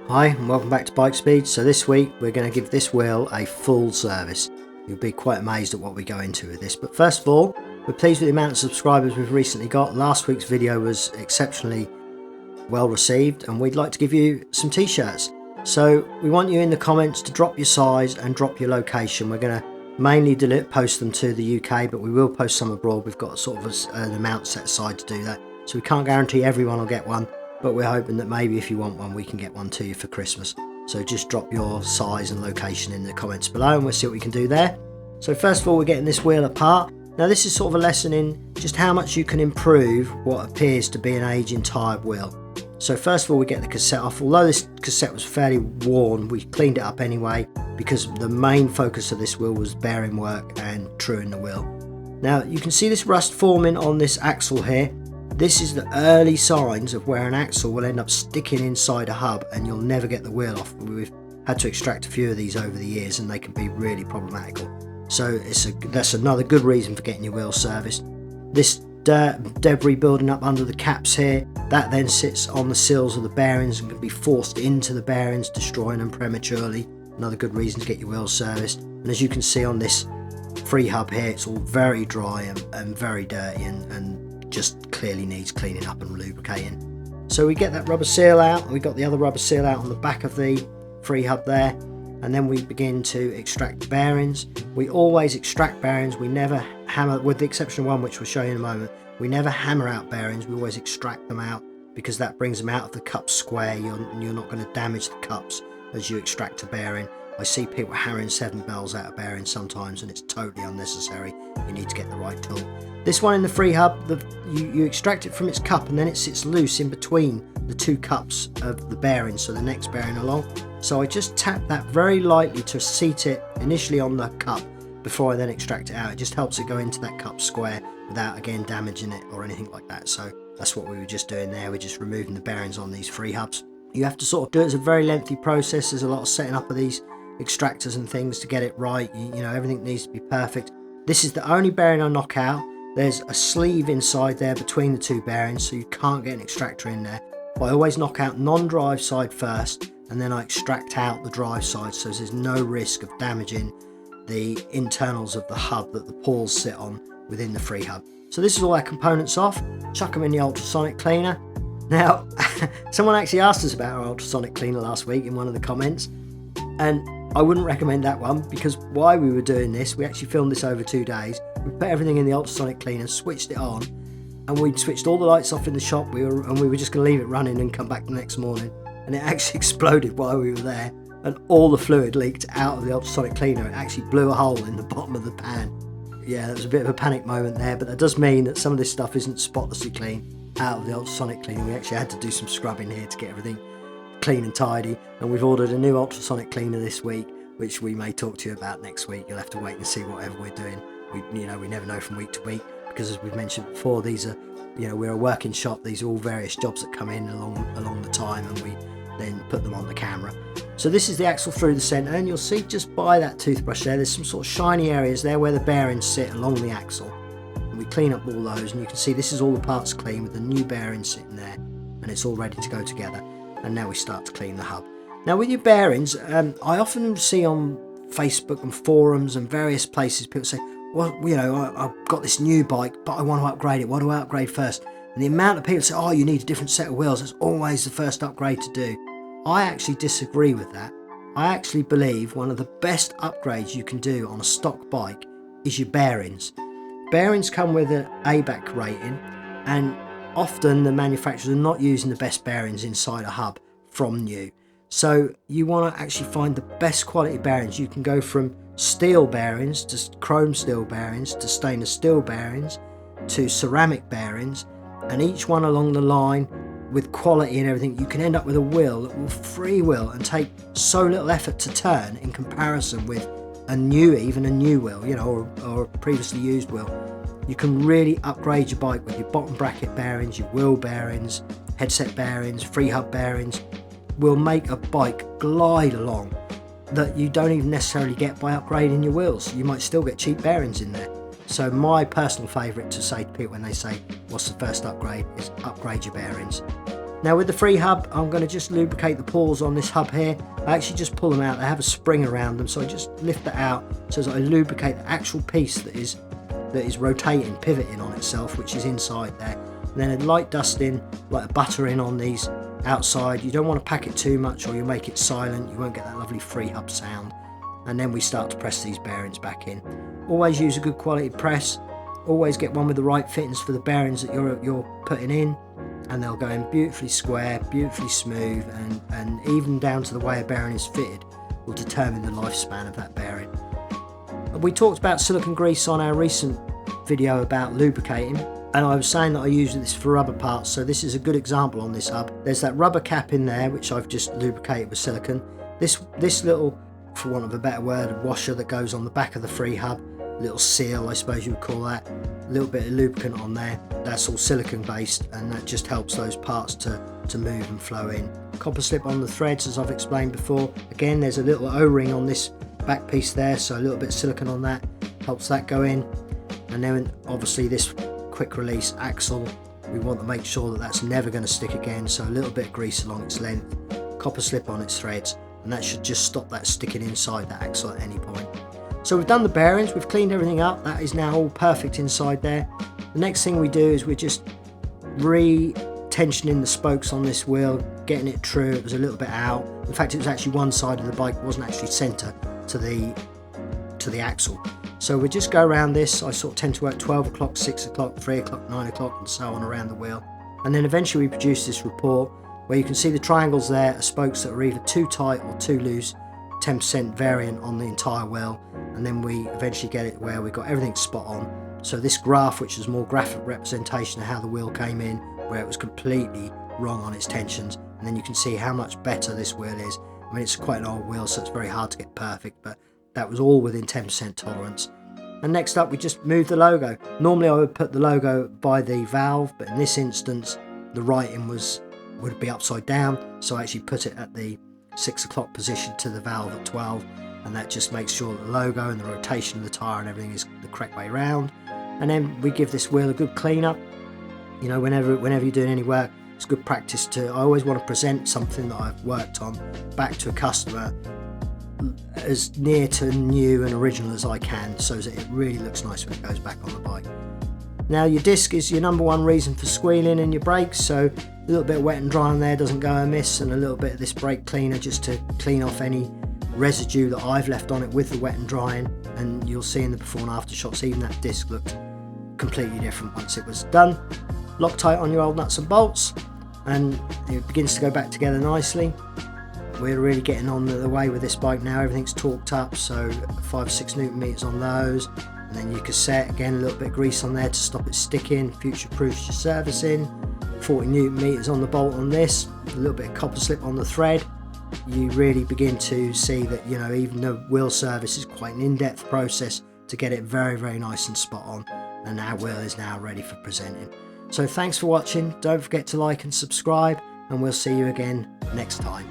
Hi and welcome back to Bike Speed. So this week we're going to give this wheel a full service. You'll be quite amazed at what we go into with this. But first of all, we're pleased with the amount of subscribers we've recently got. Last week's video was exceptionally well received and we'd like to give you some t-shirts. So we want you in the comments to drop your size and drop your location. We're going to mainly post them to the UK, but we will post some abroad. We've got sort of an amount set aside to do that. So we can't guarantee everyone will get one, but we're hoping that maybe if you want one, we can get one to you for Christmas. So just drop your size and location in the comments below and we'll see what we can do there. So first of all, we're getting this wheel apart. Now this is sort of a lesson in just how much you can improve what appears to be an aging tired wheel. So first of all, we get the cassette off. Although this cassette was fairly worn, we cleaned it up anyway because the main focus of this wheel was bearing work and truing the wheel. Now you can see this rust forming on this axle here. This is the early signs of where an axle will end up sticking inside a hub and you'll never get the wheel off. We've had to extract a few of these over the years and they can be really problematical. So that's another good reason for getting your wheel serviced. This debris building up under the caps here, that then sits on the sills of the bearings and can be forced into the bearings, destroying them prematurely. Another good reason to get your wheel serviced. And as you can see on this free hub here, it's all very dry and very dirty and just clearly needs cleaning up and lubricating. So we get that rubber seal out, and we got the other rubber seal out on the back of the free hub there, and then we begin to extract the bearings. We always extract bearings, we never hammer, with the exception of one which we'll show you in a moment. We never hammer out bearings, we always extract them out because that brings them out of the cup square. You're not going to damage the cups as you extract a bearing. I see people hammering 7 bells out of bearings sometimes and it's totally unnecessary. You need to get the right tool. This one in the free hub, you extract it from its cup and then it sits loose in between the two cups of the bearing, so the next bearing along. So I just tap that very lightly to seat it initially on the cup before I then extract it out. It just helps it go into that cup square without again damaging it or anything like that. So that's what we were just doing there. We're just removing the bearings on these free hubs. You have to sort of do it as a very lengthy process. There's a lot of setting up of these extractors and things to get it right. You know, everything needs to be perfect. This is the only bearing I knock out. There's a sleeve inside there between the two bearings, so you can't get an extractor in there. But I always knock out non-drive side first and then I extract out the drive side, so there's no risk of damaging the internals of the hub that the pawls sit on within the free hub. So this is all our components off. Chuck them in the ultrasonic cleaner. Now someone actually asked us about our ultrasonic cleaner last week in one of the comments, and I wouldn't recommend that one because while we were doing this, we actually filmed this over 2 days. We put everything in the ultrasonic cleaner, switched it on, and we switched all the lights off in the shop. We were just going to leave it running and come back the next morning, and it actually exploded while we were there, and all the fluid leaked out of the ultrasonic cleaner. It actually blew a hole in the bottom of the pan. Yeah, that was a bit of a panic moment there, but that does mean that some of this stuff isn't spotlessly clean out of the ultrasonic cleaner. We actually had to do some scrubbing here to get everything clean and tidy, and we've ordered a new ultrasonic cleaner this week, which we may talk to you about next week. You'll have to wait and see whatever we're doing. We never know from week to week because, as we've mentioned before, these are, we're a working shop. These are all various jobs that come in along the time, and we then put them on the camera. So this is the axle through the centre, and you'll see just by that toothbrush there's some sort of shiny areas there where the bearings sit along the axle, and we clean up all those, and you can see this is all the parts clean with the new bearings sitting there, and it's all ready to go together. And now we start to clean the hub. Now with your bearings, I often see on Facebook and forums and various places people say, well, I've got this new bike, but I want to upgrade it. What do I upgrade first? And the amount of people say, oh, you need a different set of wheels. That's always the first upgrade to do. I actually disagree with that. I actually believe one of the best upgrades you can do on a stock bike is your bearings. Bearings come with an ABAC rating, and often the manufacturers are not using the best bearings inside a hub from new. So you want to actually find the best quality bearings. You can go from steel bearings to chrome steel bearings to stainless steel bearings to ceramic bearings, and each one along the line with quality and everything, you can end up with a wheel that will freewheel and take so little effort to turn in comparison with even a new wheel, or a previously used wheel. You can really upgrade your bike with your bottom bracket bearings, your wheel bearings, headset bearings, free hub bearings. Will make a bike glide along that you don't even necessarily get by upgrading your wheels. You might still get cheap bearings in there. So my personal favourite to say to people when they say what's the first upgrade is upgrade your bearings. Now with the free hub, I'm going to just lubricate the pores on this hub here. I actually just pull them out. They have a spring around them, so I just lift it out so that I lubricate the actual piece that is rotating, pivoting on itself, which is inside there. And then a light dusting, like a buttering on these outside. You don't want to pack it too much or you'll make it silent. You won't get that lovely free hub sound. And then we start to press these bearings back in. Always use a good quality press. Always get one with the right fittings for the bearings that you're putting in, and they'll go in beautifully square, beautifully smooth, and even down to the way a bearing is fitted will determine the lifespan of that bearing. We talked about silicone grease on our recent video about lubricating, and I was saying that I use this for rubber parts, so this is a good example on this hub. There's that rubber cap in there which I've just lubricated with silicone. This little, for want of a better word, washer that goes on the back of the free hub, little seal I suppose you would call that, a little bit of lubricant on there, that's all silicone based, and that just helps those parts to move and flow in. Copper slip on the threads, as I've explained before. Again, there's a little O-ring on this back piece there, so a little bit of silicone on that helps that go in. And then obviously this quick release axle, we want to make sure that that's never going to stick again, so a little bit of grease along its length, copper slip on its threads, and that should just stop that sticking inside the axle at any point. So we've done the bearings, we've cleaned everything up, that is now all perfect inside there. The next thing we do is we're just re-tensioning the spokes on this wheel, getting it true. It was a little bit out. In fact, it was actually one side of the bike, wasn't actually centre to the axle. So we just go around this. I sort of tend to work 12 o'clock, 6 o'clock, 3 o'clock, 9 o'clock and so on around the wheel. And then eventually we produce this report where you can see the triangles there are spokes that are either too tight or too loose, 10% variant on the entire wheel, and then we eventually get it where we've got everything spot on. So this graph, which is more graphic representation of how the wheel came in, where it was completely wrong on its tensions, and then you can see how much better this wheel is. I mean, it's quite an old wheel, so it's very hard to get perfect, but that was all within 10% tolerance. And next up, we just move the logo. Normally I would put the logo by the valve, but in this instance the writing would be upside down, so I actually put it at the 6 o'clock position to the valve at 12, and that just makes sure that the logo and the rotation of the tyre and everything is the correct way round. And then we give this wheel a good clean up. You know, whenever you're doing any work, it's good practice I always want to present something that I've worked on back to a customer as near to new and original as I can, so that it really looks nice when it goes back on the bike. Now your disc is your number one reason for squealing in your brakes, so a little bit of wet and dry on there doesn't go amiss, and a little bit of this brake cleaner just to clean off any residue that I've left on it with the wet and drying. And you'll see in the before and after shots, even that disc looked completely different once it was done. Loctite on your old nuts and bolts, and it begins to go back together nicely. We're really getting on the way with this bike now. Everything's torqued up, so 5 or 6 Newton meters on those, and then your cassette, again a little bit of grease on there to stop it sticking, future proofs your servicing. 40 Newton meters on the bolt on this, a little bit of copper slip on the thread. You really begin to see that, you know, even though wheel service is quite an in-depth process to get it very, very nice and spot on, and our wheel is now ready for presenting. So thanks for watching. Don't forget to like and subscribe, and we'll see you again next time.